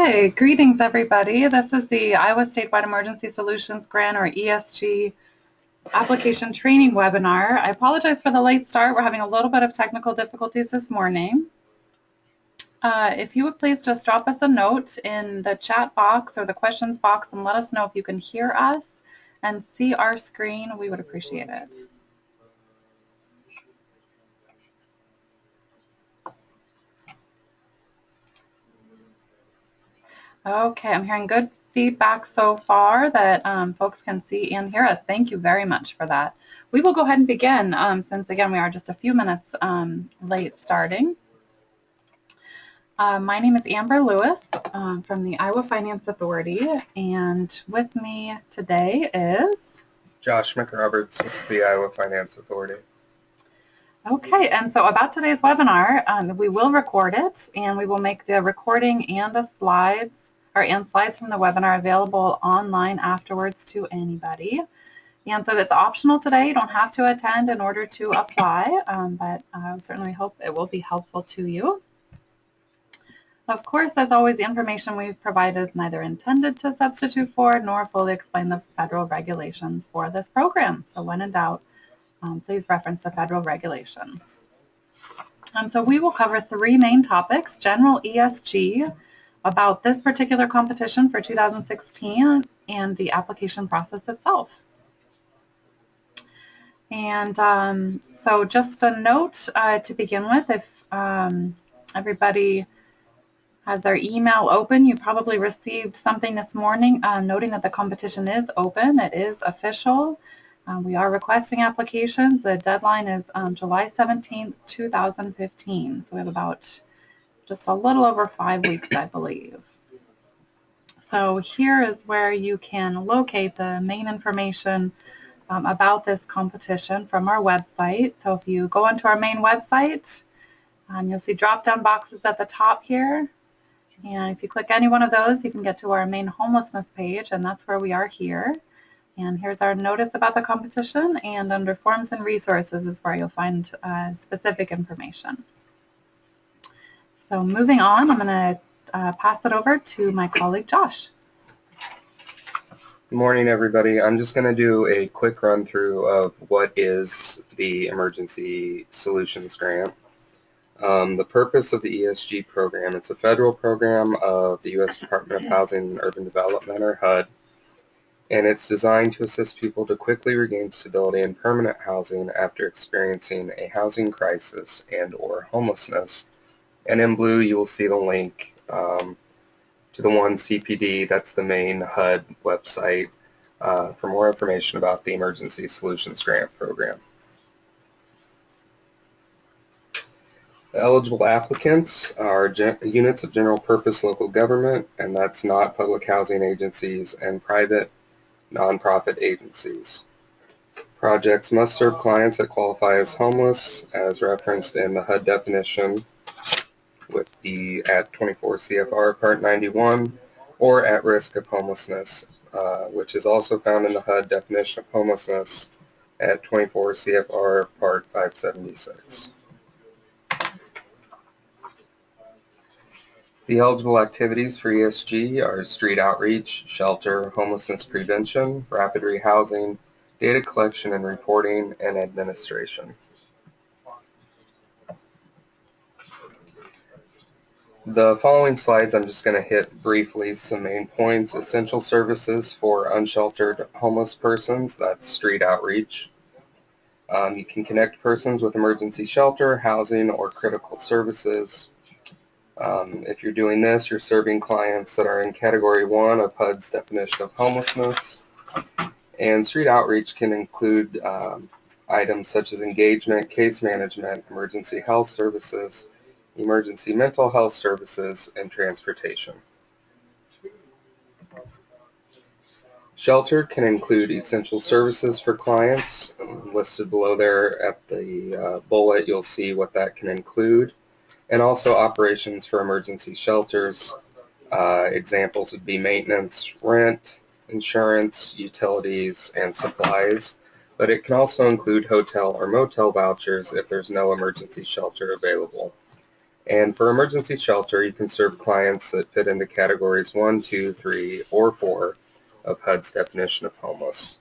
Okay, greetings everybody. This is the Iowa Statewide Emergency Solutions Grant, or ESG, application training webinar. I apologize for the late start. We're having a little bit of technical difficulties this morning. If you would please just drop us a note in the chat box or the questions box and let us know if you can hear us and see our screen, we would appreciate it. Okay, I'm hearing good feedback so far that folks can see and hear us. Thank you very much for that. We will go ahead and begin since, again, we are just a few minutes late starting. My name is Amber Lewis from the Iowa Finance Authority, and with me today is Josh McRoberts with the Iowa Finance Authority. Okay, and so about today's webinar, we will record it, and we will make the recording and the slides from the webinar available online afterwards to anybody. And so it's optional today. You don't have to attend in order to apply, but I certainly hope it will be helpful to you. Of course, as always, the information we've provided is neither intended to substitute for nor fully explain the federal regulations for this program. So when in doubt, please reference the federal regulations. And so we will cover three main topics: general ESG, about this particular competition for 2016, and the application process itself. And so just a note to begin with, if everybody has their email open, you probably received something this morning noting that the competition is open. It is official. We are requesting applications. The deadline is July 17th, 2015. So we have about just a little over 5 weeks, I believe. So here is where you can locate the main information about this competition from our website. So if you go onto our main website, you'll see drop-down boxes at the top here. And if you click any one of those, you can get to our main homelessness page, and that's where we are here. And here's our notice about the competition, and under Forms and Resources is where you'll find specific information. So moving on, I'm going to pass it over to my colleague Josh. Good morning, everybody. I'm just going to do a quick run through of what is the Emergency Solutions Grant. The purpose of the ESG program, it's a federal program of the U.S. Department of Housing and Urban Development, or HUD, and it's designed to assist people to quickly regain stability in permanent housing after experiencing a housing crisis and/or homelessness. And in blue, you will see the link to the one CPD, that's the main HUD website, for more information about the Emergency Solutions Grant Program. The eligible applicants are units of general purpose local government, and that's not public housing agencies and private nonprofit agencies. Projects must serve clients that qualify as homeless, as referenced in the HUD definition with the at 24 CFR Part 91, or at risk of homelessness, which is also found in the HUD definition of homelessness at 24 CFR Part 576. The eligible activities for ESG are street outreach, shelter, homelessness prevention, rapid rehousing, data collection and reporting, and administration. The following slides, I'm just going to hit briefly some main points. Essential services for unsheltered homeless persons, that's street outreach. You can connect persons with emergency shelter, housing, or critical services. If you're doing this, you're serving clients that are in Category 1 of HUD's definition of homelessness. And street outreach can include items such as engagement, case management, emergency health services, emergency mental health services, and transportation. Shelter can include essential services for clients. Listed below there at the bullet, you'll see what that can include. And also operations for emergency shelters. Examples would be maintenance, rent, insurance, utilities, and supplies. But it can also include hotel or motel vouchers if there's no emergency shelter available. And for emergency shelter, you can serve clients that fit into categories 1, 2, 3, or 4 of HUD's definition of homeless.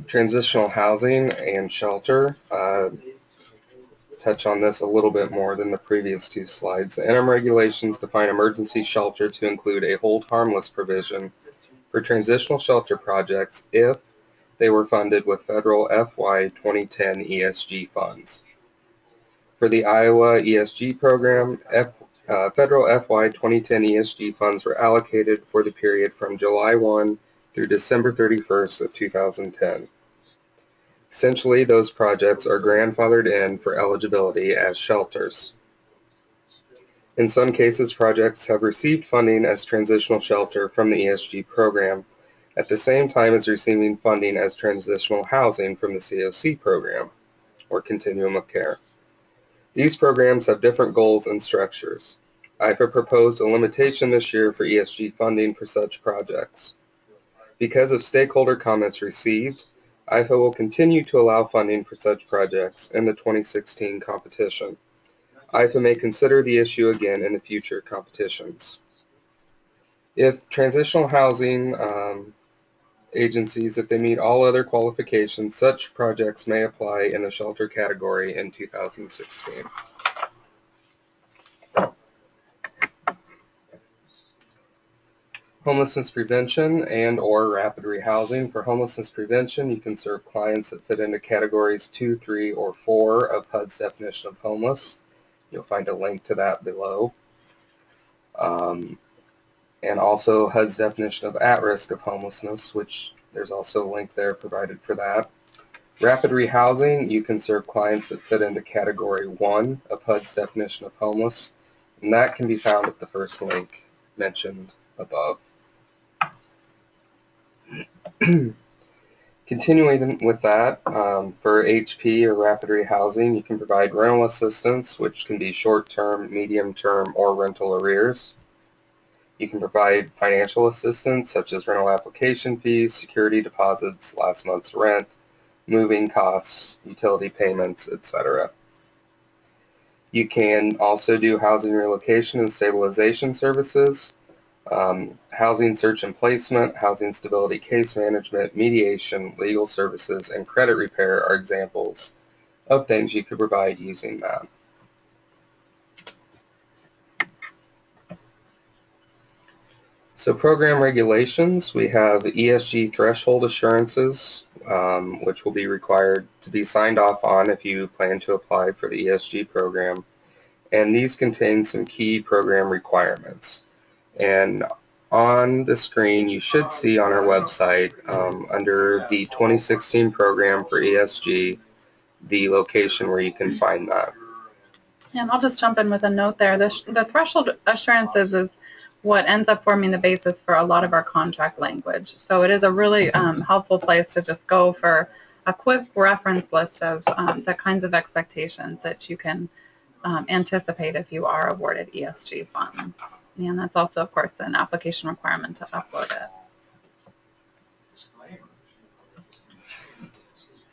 Transitional housing and shelter. Touch on this a little bit more than the previous two slides. The interim regulations define emergency shelter to include a hold harmless provision for transitional shelter projects if they were funded with federal FY 2010 ESG funds. For the Iowa ESG program, federal FY 2010 ESG funds were allocated for the period from July 1 through December 31st of 2010. Essentially, those projects are grandfathered in for eligibility as shelters. In some cases, projects have received funding as transitional shelter from the ESG program at the same time as receiving funding as transitional housing from the COC program, or Continuum of Care. These programs have different goals and structures. IFA proposed a limitation this year for ESG funding for such projects. Because of stakeholder comments received, IFA will continue to allow funding for such projects in the 2016 competition. IFA may consider the issue again in the future competitions. If transitional housing agencies, if they meet all other qualifications, such projects may apply in the shelter category in 2016. Homelessness prevention and or rapid rehousing. For homelessness prevention, you can serve clients that fit into categories 2, 3, or 4 of HUD's definition of homeless. You'll find a link to that below. And also HUD's definition of at-risk of homelessness, which there's also a link there provided for that. Rapid rehousing, you can serve clients that fit into category 1 of HUD's definition of homeless, and that can be found at the first link mentioned above. Continuing with that, for HP or rapid rehousing, you can provide rental assistance, which can be short-term, medium-term, or rental arrears. You can provide financial assistance, such as rental application fees, security deposits, last month's rent, moving costs, utility payments, etc. You can also do housing relocation and stabilization services, housing search and placement, housing stability case management, mediation, legal services, and credit repair are examples of things you could provide using that. So program regulations, we have ESG threshold assurances, which will be required to be signed off on if you plan to apply for the ESG program. And these contain some key program requirements. And on the screen, you should see on our website, under the 2016 program for ESG, the location where you can find that. And I'll just jump in with a note there. The threshold assurances is what ends up forming the basis for a lot of our contract language. So it is a really helpful place to just go for a quick reference list of the kinds of expectations that you can anticipate if you are awarded ESG funds. And that's also, of course, an application requirement to upload it.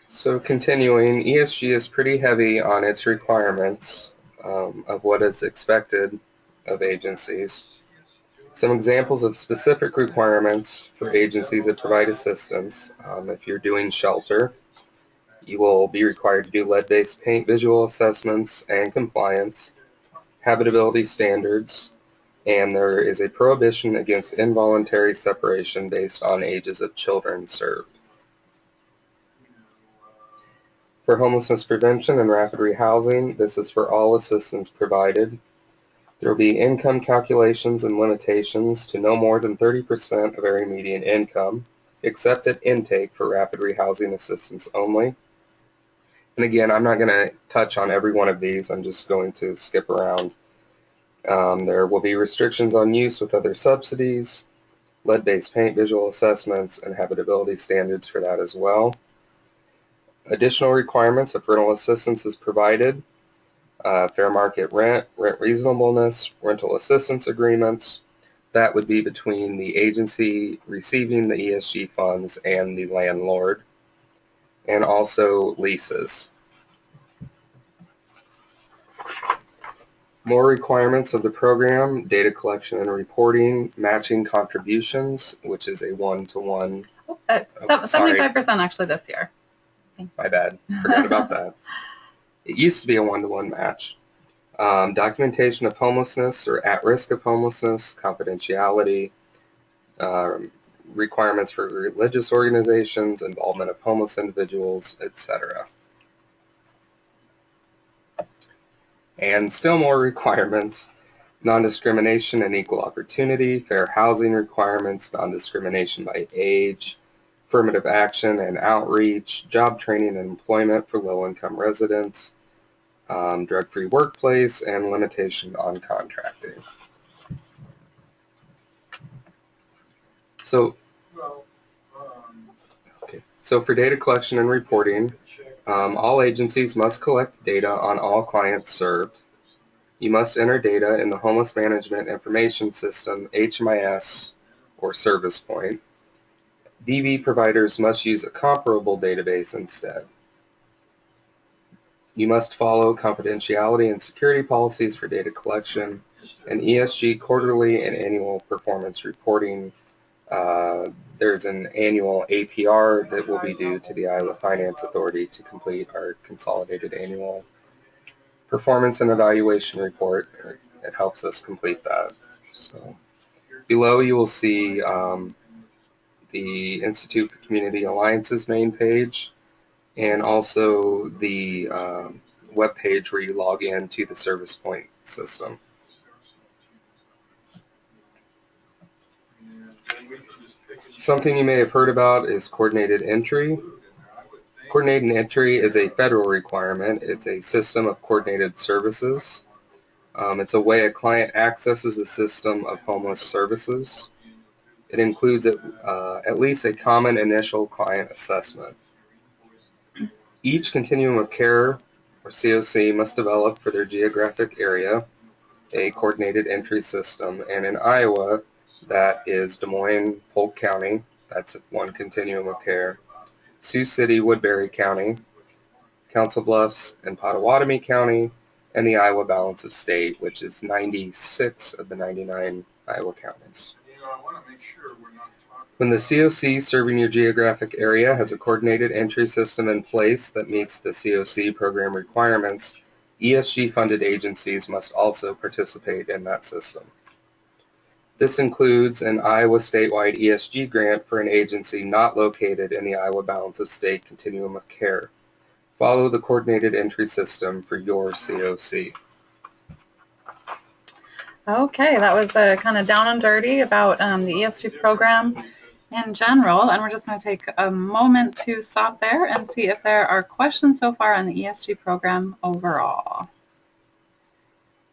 So continuing, ESG is pretty heavy on its requirements of what is expected of agencies. Some examples of specific requirements for agencies that provide assistance. If you're doing shelter, you will be required to do lead-based paint visual assessments and compliance, habitability standards, and there is a prohibition against involuntary separation based on ages of children served. For homelessness prevention and rapid rehousing, this is for all assistance provided. There will be income calculations and limitations to no more than 30% of area median income, except at intake for rapid rehousing assistance only. And again, I'm not going to touch on every one of these. I'm just going to skip around. There will be restrictions on use with other subsidies, lead-based paint visual assessments, and habitability standards for that as well. Additional requirements if rental assistance is provided. Fair market rent, rent reasonableness, rental assistance agreements. That would be between the agency receiving the ESG funds and the landlord. And also leases. More requirements of the program: data collection and reporting, matching contributions, which is a one-to-one. 75% actually this year. My bad. Forgot about that. It used to be a one-to-one match. Documentation of homelessness or at risk of homelessness, confidentiality, requirements for religious organizations, involvement of homeless individuals, etc. And still more requirements: non-discrimination and equal opportunity, fair housing requirements, non-discrimination by age, affirmative action and outreach, job training and employment for low-income residents, drug-free workplace, and limitation on contracting. So for data collection and reporting, all agencies must collect data on all clients served. You must enter data in the Homeless Management Information System, HMIS, or Service Point. DV providers must use a comparable database instead. You must follow confidentiality and security policies for data collection, and ESG quarterly and annual performance reporting. There's an annual APR that will be due to the Iowa Finance Authority to complete our consolidated annual performance and evaluation report. It helps us complete that. So below you will see the Institute for Community Alliances main page, and also the web page where you log in to the Service Point system. Something you may have heard about is coordinated entry. Coordinated entry is a federal requirement. It's a system of coordinated services. It's a way a client accesses the system of homeless services. It includes at least a common initial client assessment. Each continuum of care, or COC, must develop for their geographic area a coordinated entry system, and in Iowa, that is Des Moines, Polk County, that's one continuum of care, Sioux City, Woodbury County, Council Bluffs and Pottawatomie County, and the Iowa Balance of State, which is 96 of the 99 Iowa counties. When the COC serving your geographic area has a coordinated entry system in place that meets the COC program requirements, ESG-funded agencies must also participate in that system. This includes an Iowa statewide ESG grant for an agency not located in the Iowa Balance of State continuum of care. Follow the coordinated entry system for your COC. Okay, that was kind of down and dirty about the ESG program in general, and we're just going to take a moment to stop there and see if there are questions so far on the ESG program overall.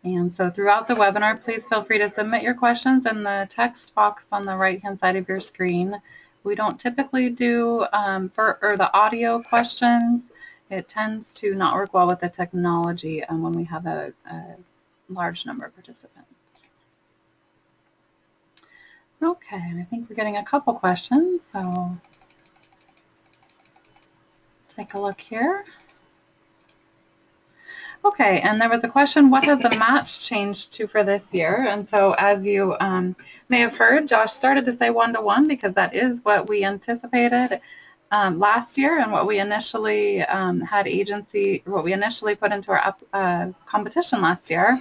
And so throughout the webinar, please feel free to submit your questions in the text box on the right-hand side of your screen. We don't typically do the audio questions. It tends to not work well with the technology when we have a large number of participants. Okay, and I think we're getting a couple questions, so take a look here. Okay, and there was a question, what has the match changed to for this year? And so as you may have heard, Josh started to say one-to-one because that is what we anticipated last year and what we initially what we initially put into our competition last year.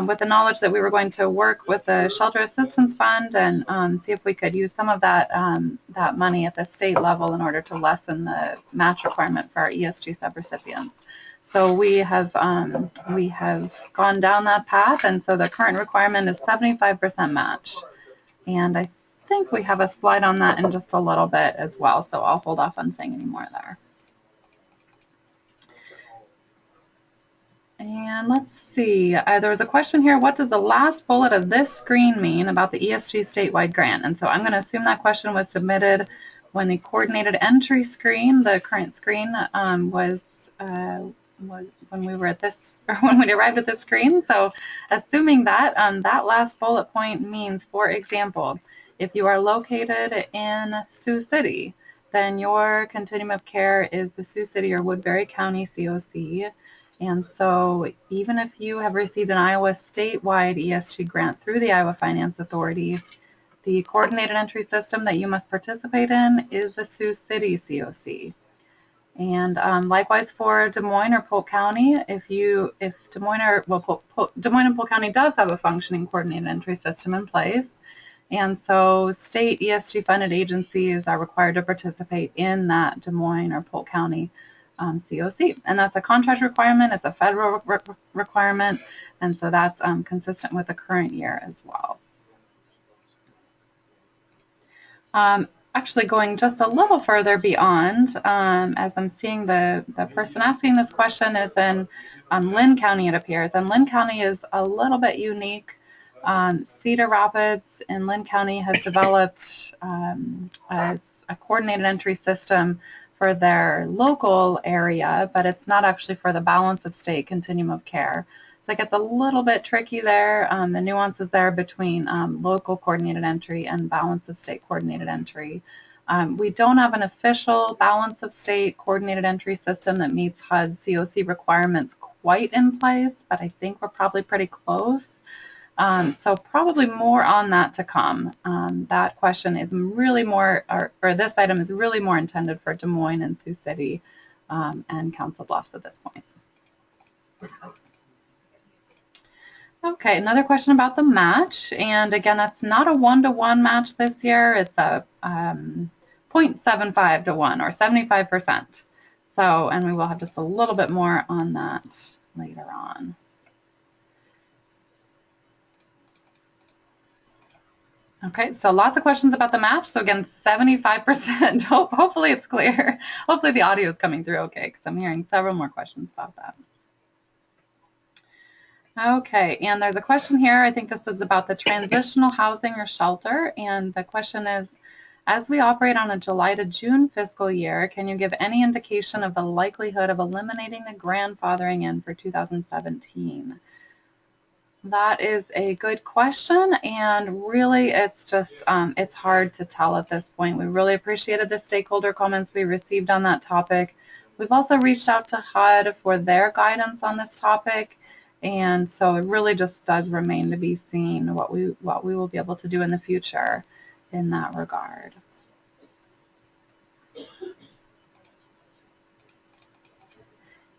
With the knowledge that we were going to work with the Shelter Assistance Fund and see if we could use some of that that money at the state level in order to lessen the match requirement for our ESG subrecipients. So we have gone down that path, and so the current requirement is 75% match. And I think we have a slide on that in just a little bit as well, so I'll hold off on saying any more there. And let's see, there was a question here, what does the last bullet of this screen mean about the ESG statewide grant? And so I'm going to assume that question was submitted when the coordinated entry screen, the current screen, was when we were at this, or when we arrived at this screen. So assuming that, that last bullet point means, for example, if you are located in Sioux City, then your continuum of care is the Sioux City or Woodbury County COC. And so even if you have received an Iowa statewide ESG grant through the Iowa Finance Authority, the coordinated entry system that you must participate in is the Sioux City COC. And likewise for Des Moines or Polk County, if Des Moines and Polk County does have a functioning coordinated entry system in place, and so state ESG funded agencies are required to participate in that Des Moines or Polk County COC. And that's a contract requirement, it's a federal requirement, and so that's consistent with the current year as well. Actually going just a little further beyond, as I'm seeing the person asking this question is in Lynn County, it appears, and Lynn County is a little bit unique. Cedar Rapids in Lynn County has developed a coordinated entry system for their local area, but it's not actually for the balance of state continuum of care. So it gets a little bit tricky there, the nuances there between local coordinated entry and balance of state coordinated entry. We don't have an official balance of state coordinated entry system that meets HUD COC requirements quite in place, but I think we're probably pretty close. So probably more on that to come. That question is really more, or this item is really more intended for Des Moines and Sioux City and Council Bluffs at this point. Okay, another question about the match, and again, that's not a 1-to-1 match this year. It's a 0.75 to 1 or 75%. So, and we will have just a little bit more on that later on. Okay, so lots of questions about the match. So again, 75%. Hopefully it's clear. Hopefully the audio is coming through okay, because I'm hearing several more questions about that. Okay, and there's a question here. I think this is about the transitional housing or shelter, and the question is, as we operate on a July to June fiscal year, can you give any indication of the likelihood of eliminating the grandfathering in for 2017? That is a good question, and really it's just, it's hard to tell at this point. We really appreciated the stakeholder comments we received on that topic. We've also reached out to HUD for their guidance on this topic, and so it really just does remain to be seen what we will be able to do in the future in that regard.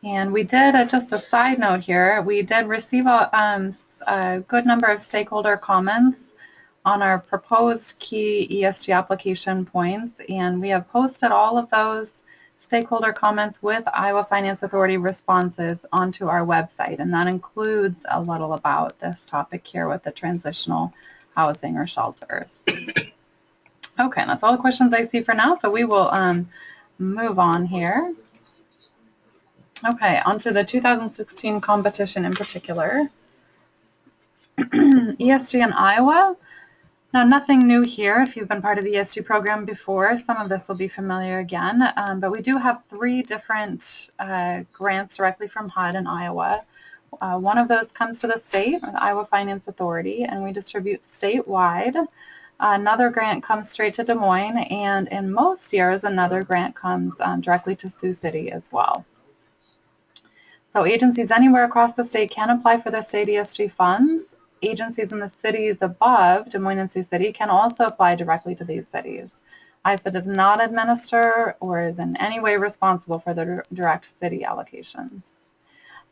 And we did, just a side note here, we did receive a good number of stakeholder comments on our proposed key ESG application points, and we have posted all of those stakeholder comments with Iowa Finance Authority responses onto our website, and that includes a little about this topic here with the transitional housing or shelters. Okay, that's all the questions I see for now, so we will move on here. Okay, onto the 2016 competition in particular. ESG in Iowa. Now, nothing new here. If you've been part of the ESG program before, some of this will be familiar again, but we do have 3 different grants directly from HUD in Iowa. One of those comes to the state, the Iowa Finance Authority, and we distribute statewide. Another grant comes straight to Des Moines, and in most years, another grant comes directly to Sioux City as well. So agencies anywhere across the state can apply for the state ESG funds. Agencies in the cities above Des Moines and Sioux City can also apply directly to these cities. IFA does not administer or is in any way responsible for the direct city allocations.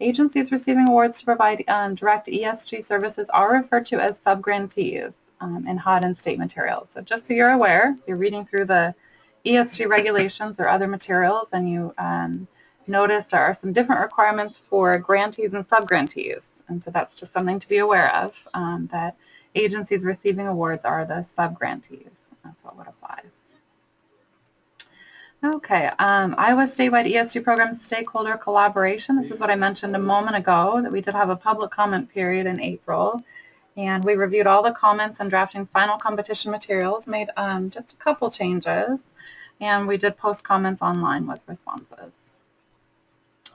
Agencies receiving awards to provide direct ESG services are referred to as subgrantees in HUD and state materials. So just so you're aware, if you're reading through the ESG regulations or other materials and you notice there are some different requirements for grantees and subgrantees. And so that's just something to be aware of, that agencies receiving awards are the subgrantees. That's what would apply. Okay, Iowa statewide ESG program stakeholder collaboration. This is what I mentioned a moment ago, that we did have a public comment period in April. And we reviewed all the comments and drafting final competition materials, made just a couple changes. And we did post comments online with responses.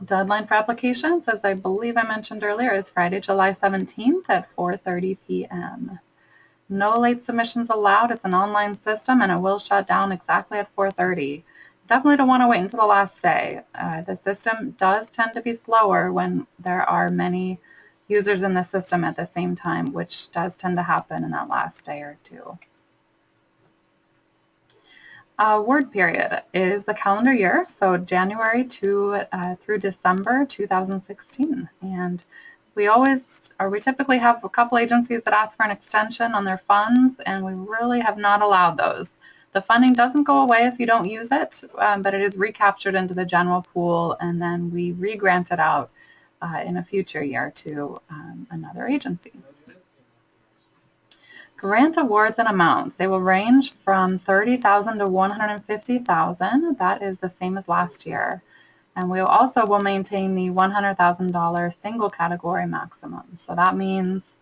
Deadline for applications, as I believe I mentioned earlier, is Friday, July 17th at 4:30 p.m. No late submissions allowed. It's an online system and it will shut down exactly at 4:30. definitely don't want to wait until the last day. The system does tend to be slower when there are many users in the system at the same time, which does tend to happen in that last day or two. Award period is the calendar year, so January through December 2016. And we typically have a couple agencies that ask for an extension on their funds, and we really have not allowed those. The funding doesn't go away if you don't use it, but it is recaptured into the general pool, and then we re-grant it out in a future year to another agency. Grant awards and amounts. They will range from $30,000 to $150,000. That is the same as last year. And we also will maintain the $100,000 single category maximum. So that means,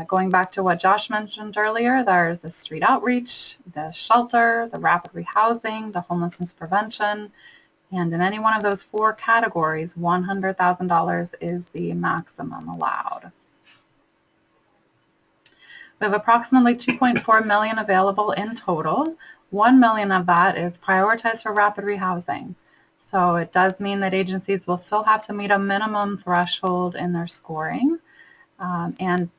going back to what Josh mentioned earlier, there's the street outreach, the shelter, the rapid rehousing, the homelessness prevention, and in any one of those 4 categories, $100,000 is the maximum allowed. We have approximately $2.4 million available in total. $1 million of that is prioritized for rapid rehousing. So it does mean that agencies will still have to meet a minimum threshold in their scoring. And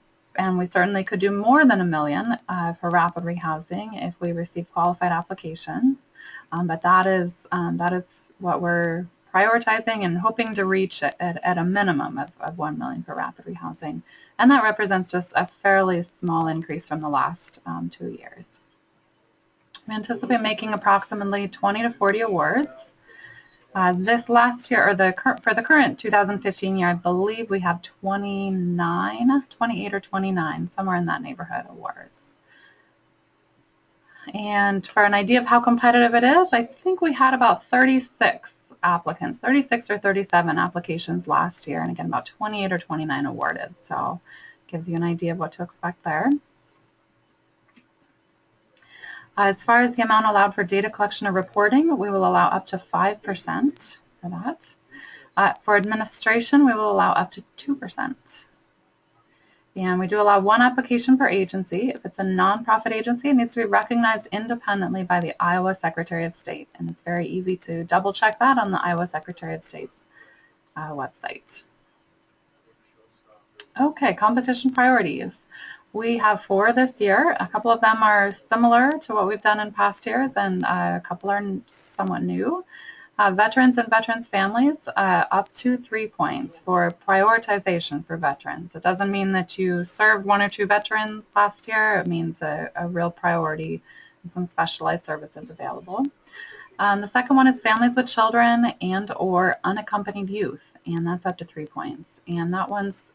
we certainly could do more than $1 million for rapid rehousing if we receive qualified applications. But that is what we're prioritizing and hoping to reach at a minimum of $1 million for rapid rehousing. And that represents just a fairly small increase from the last 2 years. We anticipate making approximately 20 to 40 awards. This last year, for the current 2015 year, I believe we have 28 or 29, somewhere in that neighborhood, awards. And for an idea of how competitive it is, I think we had about 36 applicants, 36 or 37 applications last year, and again, about 28 or 29 awarded. So it gives you an idea of what to expect there. As far as the amount allowed for data collection or reporting, we will allow up to 5% for that. For administration, we will allow up to 2%. And we do allow 1 application per agency. If it's a nonprofit agency, it needs to be recognized independently by the Iowa Secretary of State. And it's very easy to double check that on the Iowa Secretary of State's website. Okay, competition priorities. We have 4 this year. A couple of them are similar to what we've done in past years, and a couple are somewhat new. Veterans and veterans' families, up to 3 points for prioritization for veterans. It doesn't mean that you served 1 or 2 veterans last year. It means a real priority and some specialized services available. The second one is families with children and or unaccompanied youth, and that's up to 3 points. And that one's,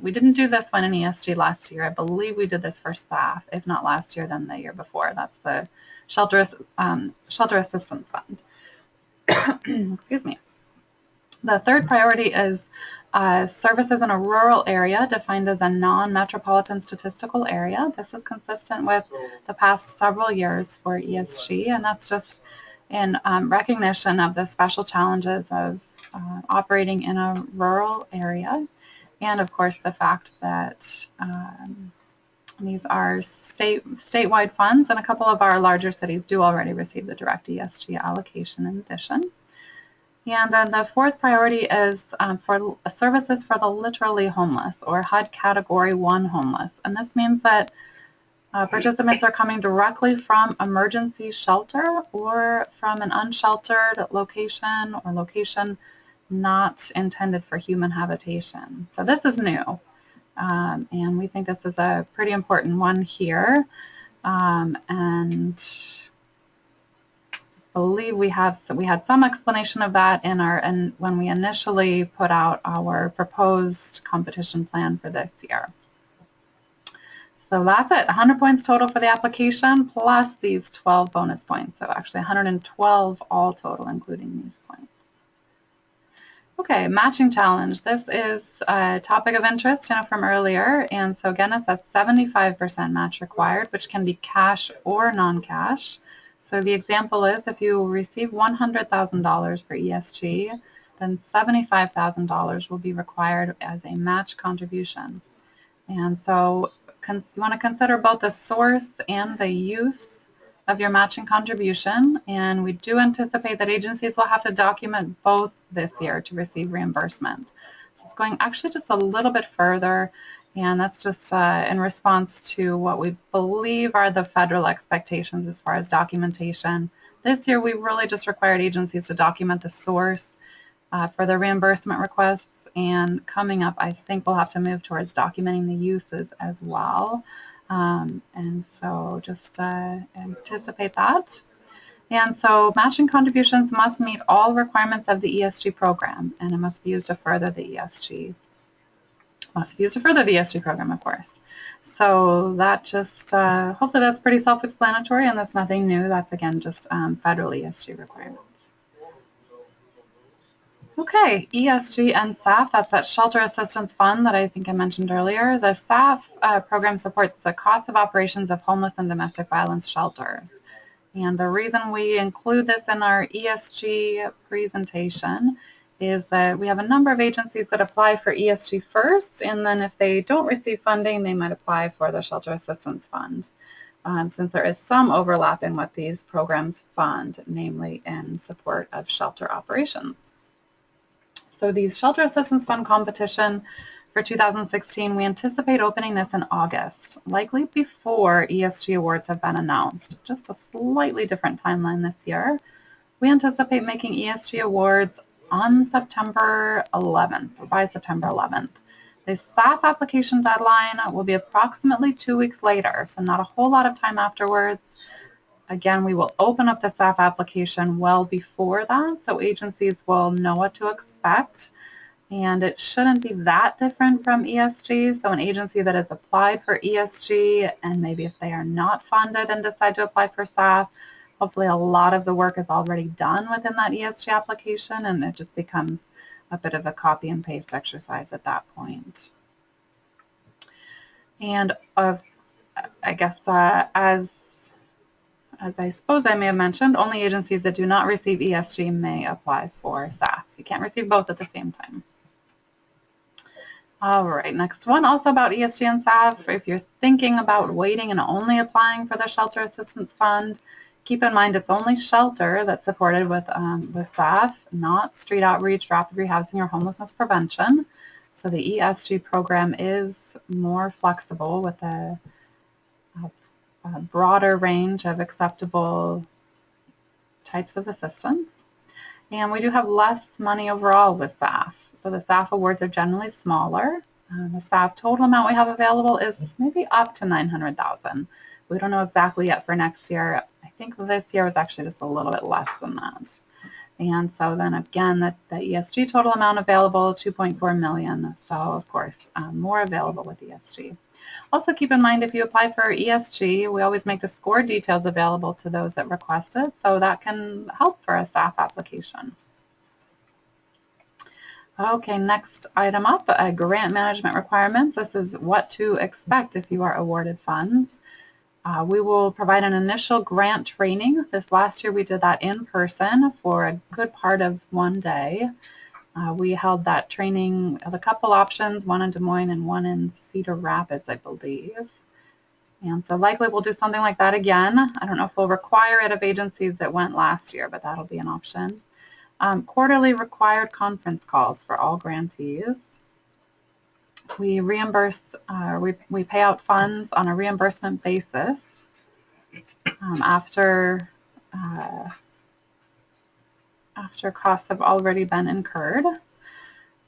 we didn't do this one in ESG last year. I believe we did this for staff. If not last year, then the year before. That's the Shelter Assistance Fund. Excuse me. The third priority is services in a rural area defined as a non-metropolitan statistical area. This is consistent with the past several years for ESG, and that's just in recognition of the special challenges of operating in a rural area, and of course the fact that these are statewide funds, and a couple of our larger cities do already receive the direct ESG allocation in addition. And then the fourth priority is for services for the literally homeless, or HUD Category 1 homeless. And this means that participants are coming directly from emergency shelter or from an unsheltered location or location not intended for human habitation. So this is new. And we think this is a pretty important one here, and I believe we had some explanation of that when we initially put out our proposed competition plan for this year. So that's it, 100 points total for the application plus these 12 bonus points. So actually 112 all total, including these points. Okay, matching challenge. This is a topic of interest from earlier, and so again, it's a 75% match required, which can be cash or non-cash. So the example is if you receive $100,000 for ESG, then $75,000 will be required as a match contribution. And so you want to consider both the source and the use of your matching contribution, and we do anticipate that agencies will have to document both this year to receive reimbursement. So it's going actually just a little bit further, and that's just in response to what we believe are the federal expectations as far as documentation. This year we really just required agencies to document the source for their reimbursement requests, and coming up I think we'll have to move towards documenting the uses as well. And so just anticipate that. And so matching contributions must meet all requirements of the ESG program, and it must be used to further the ESG. Must be used to further the ESG program, of course. So that just, hopefully that's pretty self-explanatory, and that's nothing new. That's again just federal ESG requirements. Okay, ESG and SAF, that's that Shelter Assistance Fund that I think I mentioned earlier. The SAF program supports the cost of operations of homeless and domestic violence shelters. And the reason we include this in our ESG presentation is that we have a number of agencies that apply for ESG first, and then if they don't receive funding, they might apply for the Shelter Assistance Fund, since there is some overlap in what these programs fund, namely in support of shelter operations. So the Shelter Assistance Fund competition for 2016, we anticipate opening this in August, likely before ESG awards have been announced. Just a slightly different timeline this year. We anticipate making ESG awards on September 11th, or by September 11th. The SAF application deadline will be approximately 2 weeks later, so not a whole lot of time afterwards. Again, we will open up the SAF application well before that, so agencies will know what to expect. And it shouldn't be that different from ESG. So an agency that has applied for ESG, and maybe if they are not funded and decide to apply for SAF, hopefully a lot of the work is already done within that ESG application, and it just becomes a bit of a copy and paste exercise at that point. And I guess as I suppose I may have mentioned, only agencies that do not receive ESG may apply for SAF. So you can't receive both at the same time. All right, next one, also about ESG and SAF. If you're thinking about waiting and only applying for the Shelter Assistance Fund, keep in mind it's only shelter that's supported with SAF, not street outreach, rapid rehousing, or homelessness prevention. So the ESG program is more flexible with a broader range of acceptable types of assistance. And we do have less money overall with SAF. So the SAF awards are generally smaller. The SAF total amount we have available is maybe up to $900,000. We don't know exactly yet for next year. I think this year was actually just a little bit less than that. And so then again, the ESG total amount available, $2.4 million. So of course, more available with ESG. Also keep in mind, if you apply for ESG, we always make the score details available to those that request it, so that can help for a SAF application. Okay, next item up, grant management requirements. This is what to expect if you are awarded funds. We will provide an initial grant training. This last year we did that in person for a good part of one day. We held that training of a couple options, one in Des Moines and one in Cedar Rapids, I believe. And so likely we'll do something like that again. I don't know if we'll require it of agencies that went last year, but that'll be an option. Quarterly required conference calls for all grantees. We reimburse, we pay out funds on a reimbursement basis after costs have already been incurred.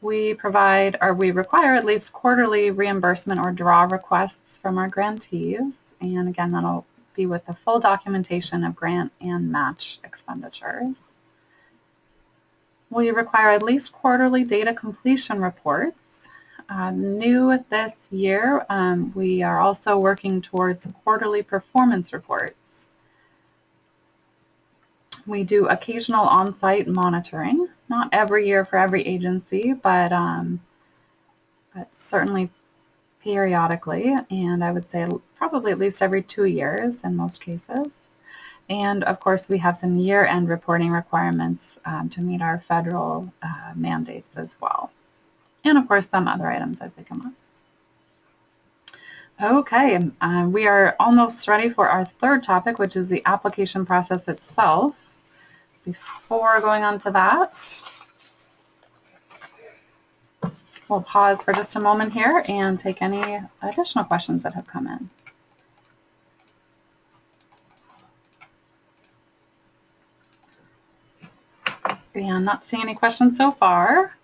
We provide, or we require at least quarterly reimbursement or draw requests from our grantees. And again, that'll be with the full documentation of grant and match expenditures. We require at least quarterly data completion reports. New this year, we are also working towards quarterly performance reports. We do occasional on-site monitoring, not every year for every agency, but certainly periodically, and I would say probably at least every 2 years in most cases. And of course, we have some year-end reporting requirements to meet our federal mandates as well. And of course, some other items as they come up. Okay, we are almost ready for our third topic, which is the application process itself. Before going on to that, we'll pause for just a moment here and take any additional questions that have come in. And not seeing any questions so far.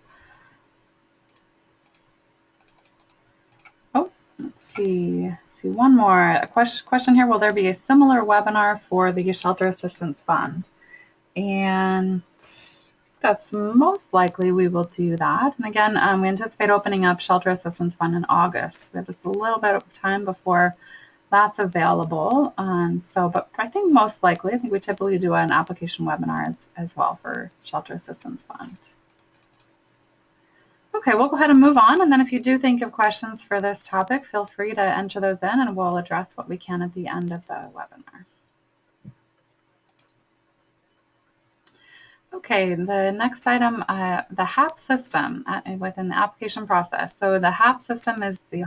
Oh, let's see one more. A question here, will there be a similar webinar for the Shelter Assistance Fund? And that's most likely we will do that. And again, we anticipate opening up Shelter Assistance Fund in August. We have just a little bit of time before that's available. But I think most likely, I think we typically do an application webinar as well for Shelter Assistance Fund. Okay, we'll go ahead and move on, and then if you do think of questions for this topic, feel free to enter those in and we'll address what we can at the end of the webinar. Okay, the next item, the HAP system within the application process. So the HAP system is the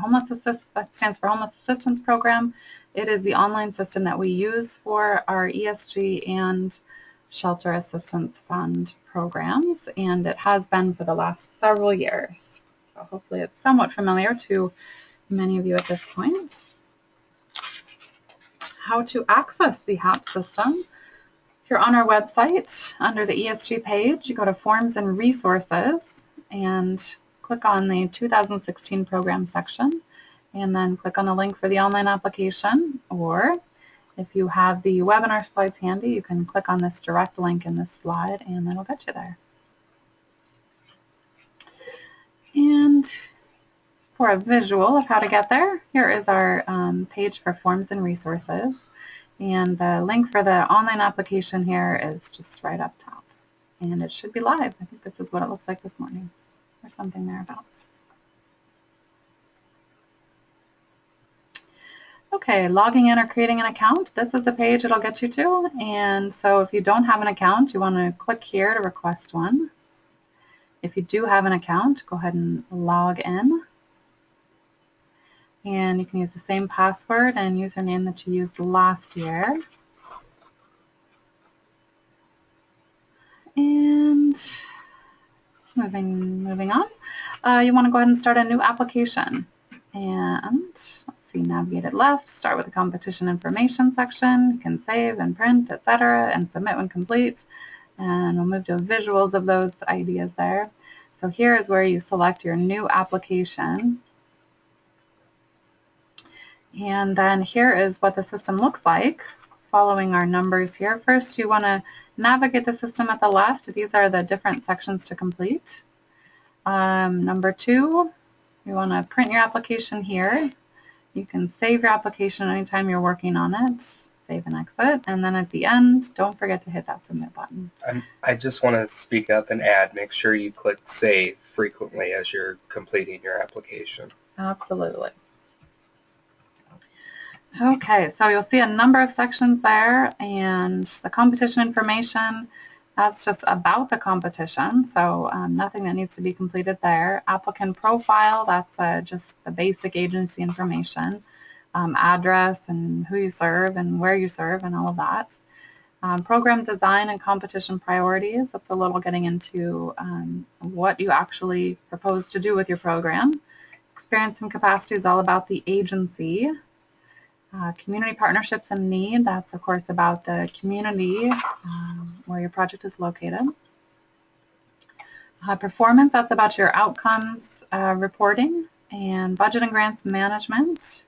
that stands for Homeless Assistance Program. It is the online system that we use for our ESG and Shelter Assistance Fund programs, and it has been for the last several years. So hopefully it's somewhat familiar to many of you at this point. How to access the HAP system. If you're on our website, under the ESG page, you go to Forms and Resources and click on the 2016 program section, and then click on the link for the online application, or if you have the webinar slides handy, you can click on this direct link in this slide and that'll get you there. And for a visual of how to get there, here is our page for Forms and Resources. And the link for the online application here is just right up top. And it should be live. I think this is what it looks like this morning, or something thereabouts. Okay, logging in or creating an account. This is the page it'll get you to. And so if you don't have an account, you want to click here to request one. If you do have an account, go ahead and log in. And you can use the same password and username that you used last year. And moving on, you want to go ahead and start a new application. And let's see, navigate it left, start with the competition information section. You can save and print, etc., and submit when complete. And we'll move to visuals of those ideas there. So here is where you select your new application. And then here is what the system looks like, following our numbers here. First, you want to navigate the system at the left. These are the different sections to complete. Number 2, you want to print your application here. You can save your application anytime you're working on it. Save and exit. And then at the end, don't forget to hit that submit button. I just want to speak up and add, make sure you click save frequently as you're completing your application. Absolutely. Okay, so you'll see a number of sections there, and the competition information, that's just about the competition, so nothing that needs to be completed there. Applicant profile, that's just the basic agency information, address and who you serve and where you serve and all of that. Program design and competition priorities, that's a little getting into what you actually propose to do with your program. Experience and capacity is all about the agency. Community partnerships and need, that's of course about the community where your project is located. Performance, that's about your outcomes reporting, and budget and grants management.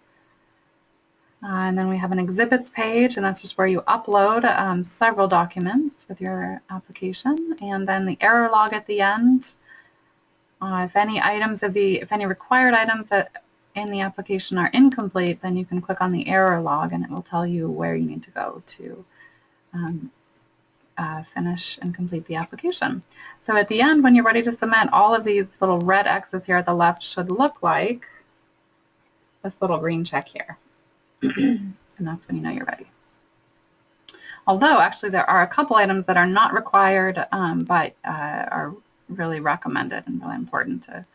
And then we have an exhibits page, and that's just where you upload several documents with your application. And then the error log at the end. If any required items that in the application are incomplete, then you can click on the error log and it will tell you where you need to go to finish and complete the application. So at the end, when you're ready to submit, all of these little red X's here at the left should look like this little green check here. And that's when you know you're ready. Although actually there are a couple items that are not required but are really recommended and really important to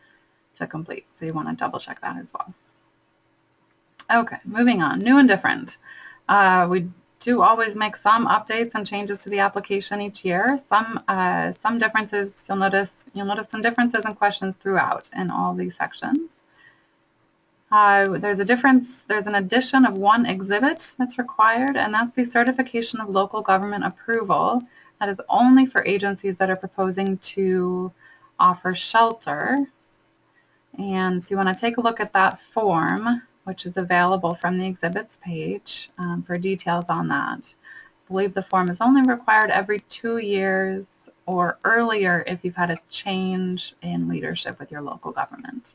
complete. So you want to double check that as well. Okay, moving on. New and different. We do always make some updates and changes to the application each year. Some differences, you'll notice some differences in questions throughout in all these sections. There's an addition of one exhibit that's required, and that's the certification of local government approval. That is only for agencies that are proposing to offer shelter. And so you want to take a look at that form, which is available from the exhibits page for details on that. I believe the form is only required every 2 years or earlier if you've had a change in leadership with your local government.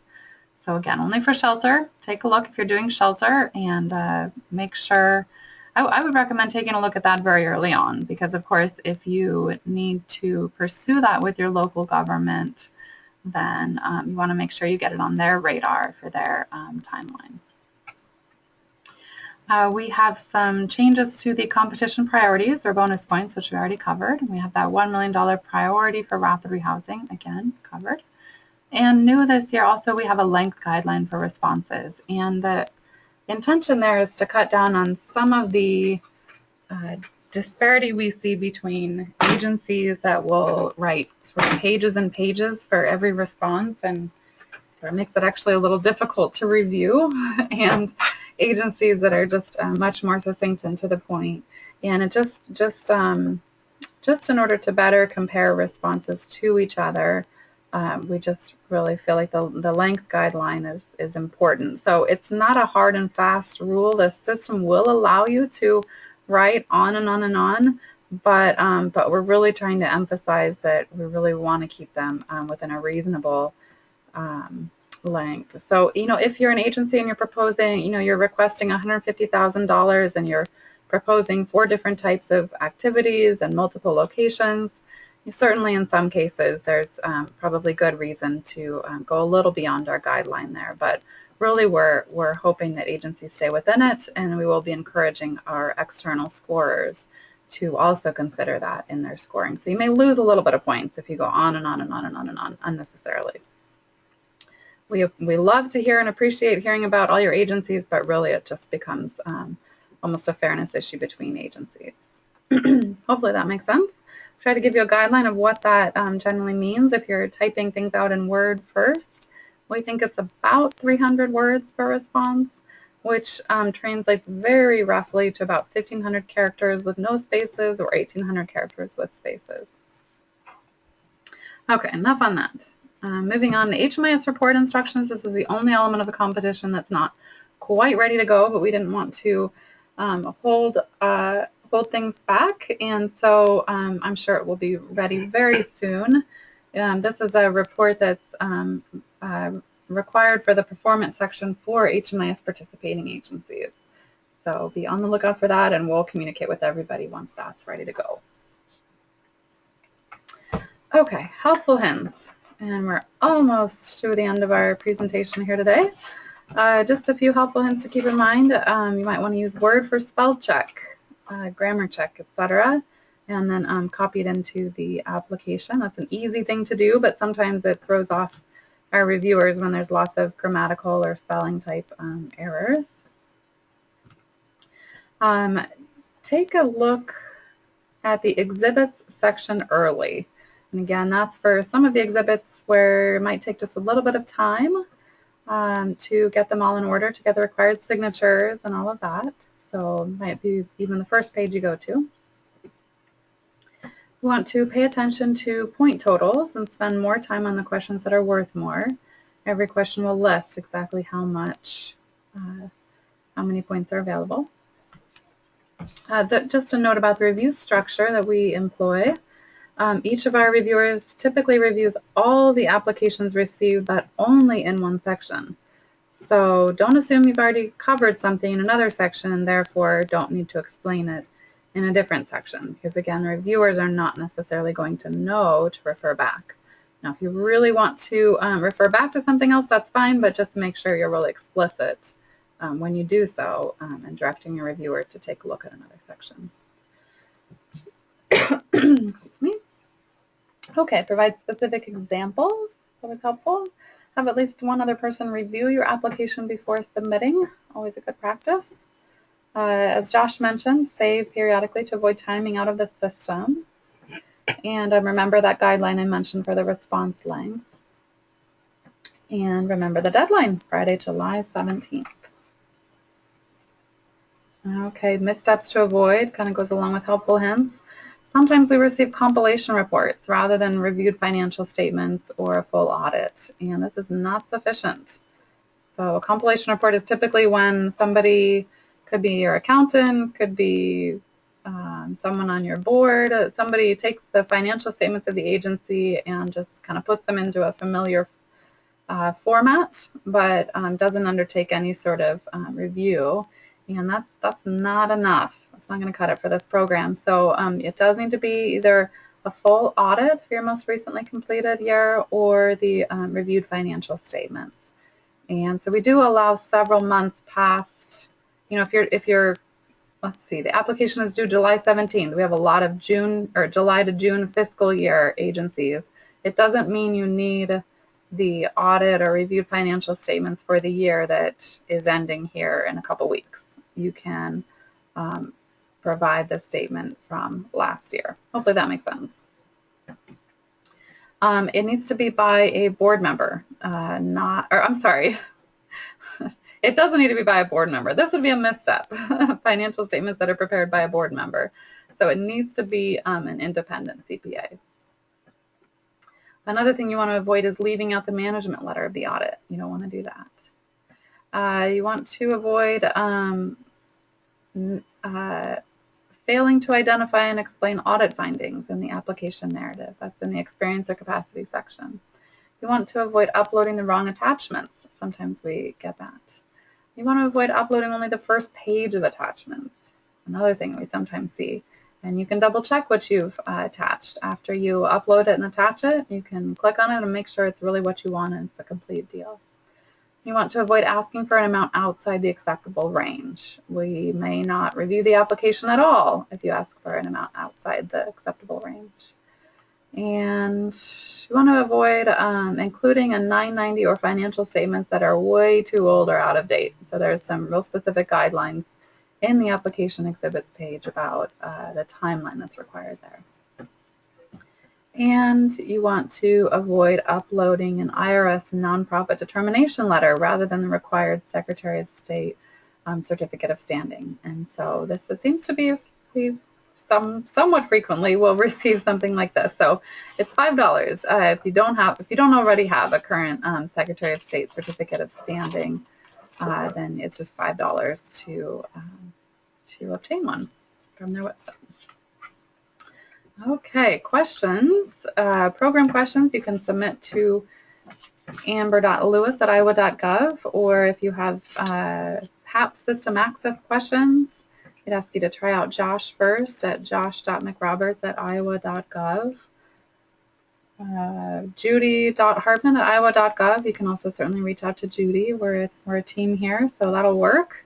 So again, only for shelter. Take a look if you're doing shelter and make sure. I would recommend taking a look at that very early on because, of course, if you need to pursue that with your local government, then you want to make sure you get it on their radar for their timeline. We have some changes to the competition priorities or bonus points, which we already covered. We have that $1 million priority for rapid rehousing, again, covered. And new this year also we have a length guideline for responses. And the intention there is to cut down on some of the disparity we see between agencies that will write sort of pages and pages for every response, and it makes it actually a little difficult to review, and agencies that are just much more succinct and to the point. And it just in order to better compare responses to each other, we just really feel like the length guideline is important. So it's not a hard and fast rule. The system will allow you to write on and on and on, but we're really trying to emphasize that we really want to keep them within a reasonable length. So, if you're an agency and you're proposing, you're requesting $150,000 and you're proposing 4 different types of activities and multiple locations, certainly in some cases there's probably good reason to go a little beyond our guideline there, but really we're hoping that agencies stay within it, and we will be encouraging our external scorers to also consider that in their scoring. So you may lose a little bit of points if you go on and on and on and on and on unnecessarily. We love to hear and appreciate hearing about all your agencies, but really it just becomes almost a fairness issue between agencies. Hopefully that makes sense. Try to give you a guideline of what that generally means if you're typing things out in Word first. We think it's about 300 words per response, which translates very roughly to about 1,500 characters with no spaces or 1,800 characters with spaces. Okay, enough on that. Moving on to HMIS report instructions. This is the only element of the competition that's not quite ready to go, but we didn't want to hold things back, and so I'm sure it will be ready very soon. This is a report that's required for the performance section for HMIS participating agencies. So be on the lookout for that, and we'll communicate with everybody once that's ready to go. Okay, helpful hints. And we're almost to the end of our presentation here today. Just a few helpful hints to keep in mind. You might want to use Word for spell check, grammar check, etc., and then copy it into the application. That's an easy thing to do, but sometimes it throws off our reviewers when there's lots of grammatical or spelling type errors. Take a look at the exhibits section early. And again, that's for some of the exhibits where it might take just a little bit of time to get them all in order, to get the required signatures and all of that. So it might be even the first page you go to. You want to pay attention to point totals and spend more time on the questions that are worth more. Every question will list exactly how many points are available. Just a note about the review structure that we employ. Each of our reviewers typically reviews all the applications received, but only in one section. So don't assume you've already covered something in another section and therefore don't need to explain it in a different section, because again, the reviewers are not necessarily going to know to refer back. Now, if you really want to refer back to something else, that's fine, but just make sure you're really explicit when you do so and directing your reviewer to take a look at another section. Excuse me. Okay, provide specific examples. That was helpful. Have at least one other person review your application before submitting, always a good practice. As Josh mentioned, save periodically to avoid timing out of the system. And remember that guideline I mentioned for the response length. And remember the deadline, Friday, July 17th. Okay, missteps to avoid kind of goes along with helpful hints. Sometimes we receive compilation reports rather than reviewed financial statements or a full audit, and this is not sufficient. So a compilation report is typically when somebody, could be your accountant, could be someone on your board, somebody takes the financial statements of the agency and just kind of puts them into a familiar format, but doesn't undertake any sort of review, and that's not enough. It's not going to cut it for this program. So it does need to be either a full audit for your most recently completed year or the reviewed financial statements. And so we do allow several months past, you know, if you're let's see, the application is due July 17th. We have a lot of June or July to June fiscal year agencies. It doesn't mean you need the audit or reviewed financial statements for the year that is ending here in a couple weeks. You can provide the statement from last year. Hopefully that makes sense. It needs to be by a board member, it doesn't need to be by a board member. This would be a misstep, financial statements that are prepared by a board member. So it needs to be an independent CPA. Another thing you want to avoid is leaving out the management letter of the audit. You don't want to do that. You want to avoid failing to identify and explain audit findings in the application narrative. That's in the experience or capacity section. You want to avoid uploading the wrong attachments. Sometimes we get that. You want to avoid uploading only the first page of attachments. Another thing we sometimes see. And you can double check what you've attached. After you upload it and attach it, you can click on it and make sure it's really what you want and it's a complete deal. You want to avoid asking for an amount outside the acceptable range. We may not review the application at all if you ask for an amount outside the acceptable range. And you want to avoid including a 990 or financial statements that are way too old or out of date. So there's some real specific guidelines in the application exhibits page about the timeline that's required there. And you want to avoid uploading an IRS nonprofit determination letter rather than the required Secretary of State certificate of standing. And so this seems to be somewhat frequently we'll receive something like this. So it's $5 if you don't already have a current Secretary of State certificate of standing, then it's just $5 to obtain one from their website. Okay, questions, program questions you can submit to amber.lewis@iowa.gov, or if you have HAP system access questions, I'd ask you to try out Josh first at josh.mcroberts@iowa.gov. Judy.hartman@iowa.gov. You can also certainly reach out to Judy. We're a team here, so that'll work.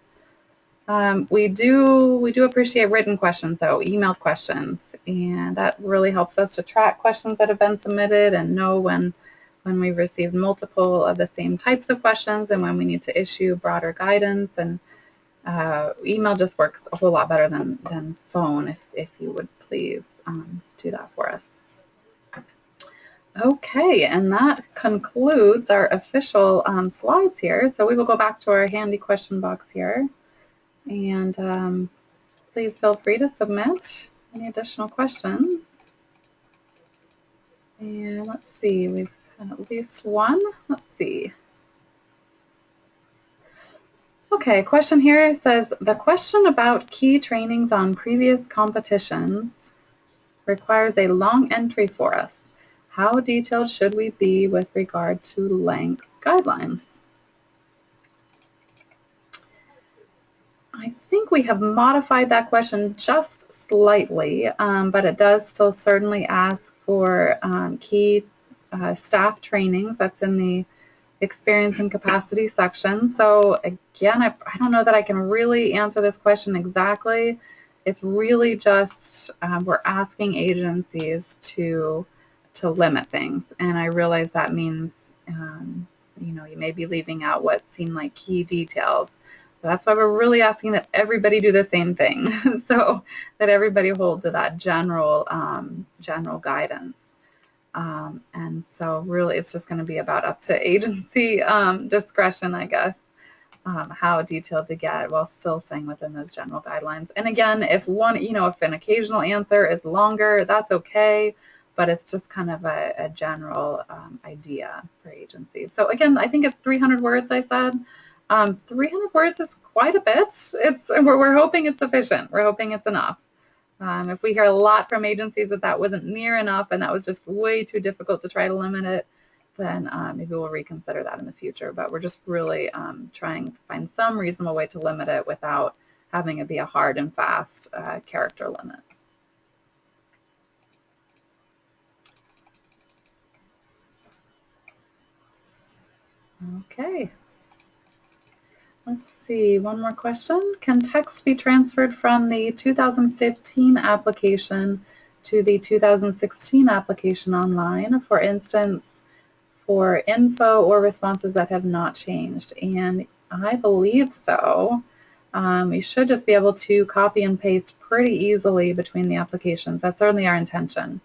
We do appreciate written questions, though, emailed questions, and that really helps us to track questions that have been submitted and know when we've received multiple of the same types of questions and when we need to issue broader guidance. And email just works a whole lot better than phone, if you would please do that for us. Okay, and that concludes our official slides here. So we will go back to our handy question box here. And please feel free to submit any additional questions. And let's see, we've had at least one. Let's see. Okay, question here says, the question about key trainings on previous competitions requires a long entry for us. How detailed should we be with regard to length guidelines? I think we have modified that question just slightly, but it does still certainly ask for key staff trainings. That's in the experience and capacity section. So again, I don't know that I can really answer this question exactly. It's really just we're asking agencies to limit things, and I realize that means you may be leaving out what seem like key details. That's why we're really asking that everybody do the same thing, so that everybody hold to that general guidance. And so really it's just going to be about up to agency discretion, I guess, how detailed to get while still staying within those general guidelines. And again, if an occasional answer is longer, that's okay, but it's just kind of a general idea for agencies. So again, I think it's 300 words, I said. 300 words is quite a bit. We're hoping it's sufficient. We're hoping it's enough. If we hear a lot from agencies that wasn't near enough and that was just way too difficult to try to limit it, then maybe we'll reconsider that in the future. But we're just really trying to find some reasonable way to limit it without having it be a hard and fast character limit. Okay. Let's see, one more question. Can text be transferred from the 2015 application to the 2016 application online, for instance, for info or responses that have not changed? And I believe so. You should just be able to copy and paste pretty easily between the applications. That's certainly our intention.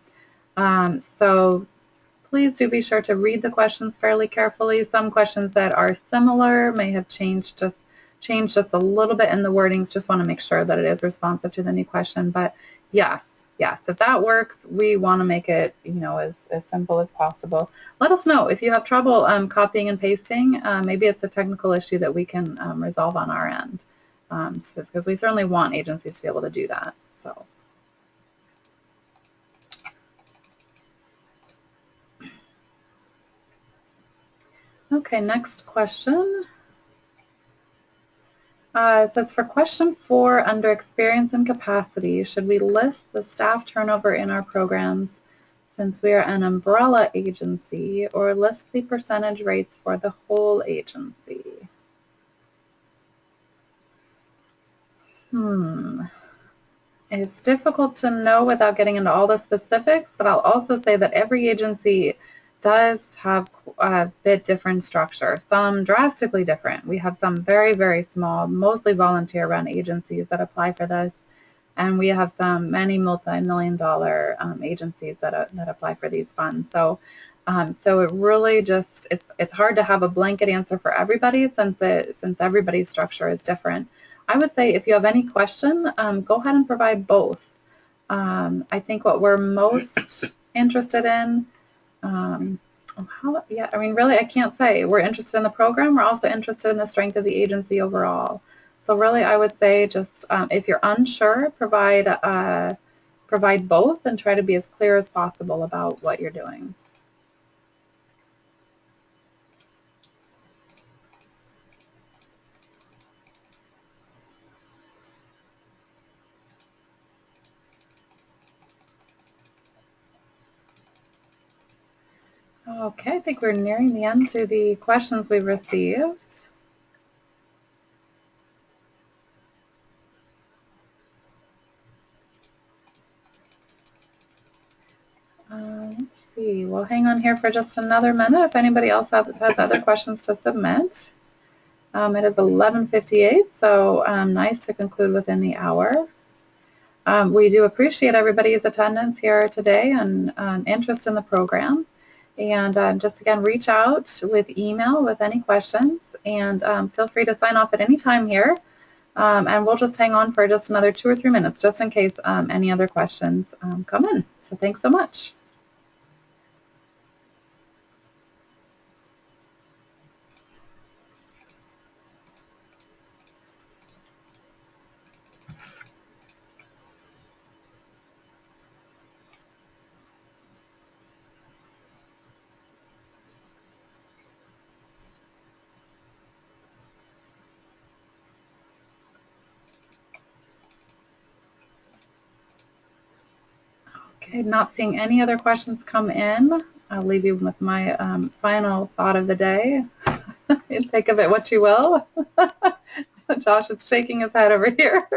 So please do be sure to read the questions fairly carefully. Some questions that are similar may have changed just a little bit in the wordings. Just want to make sure that it is responsive to the new question. But yes, if that works, we want to make it as simple as possible. Let us know if you have trouble copying and pasting. Maybe it's a technical issue that we can resolve on our end, because we certainly want agencies to be able to do that. So. Okay, next question. It says, for question 4, under experience and capacity, should we list the staff turnover in our programs since we are an umbrella agency, or list the percentage rates for the whole agency? It's difficult to know without getting into all the specifics, but I'll also say that every agency does have a bit different structure, some drastically different. We have some very, very small, mostly volunteer-run agencies that apply for this, and we have many multi-million-dollar agencies that apply for these funds. So it really just, it's hard to have a blanket answer for everybody since everybody's structure is different. I would say if you have any question, go ahead and provide both. I think what we're most interested in, really I can't say. We're interested in the program. We're also interested in the strength of the agency overall. So really I would say just if you're unsure, provide both and try to be as clear as possible about what you're doing. Okay, I think we're nearing the end to the questions we've received. Let's see, we'll hang on here for just another minute if anybody else has other questions to submit. It is 11:58, so nice to conclude within the hour. We do appreciate everybody's attendance here today and interest in the program. And just again, reach out with email with any questions, and feel free to sign off at any time here. And we'll just hang on for just another 2 or 3 minutes, just in case any other questions come in. So thanks so much. Okay, not seeing any other questions come in. I'll leave you with my final thought of the day. Take of it what you will. Josh is shaking his head over here.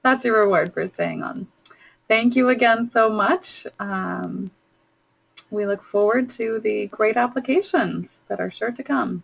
That's your reward for staying on. Thank you again so much. we look forward to the great applications that are sure to come.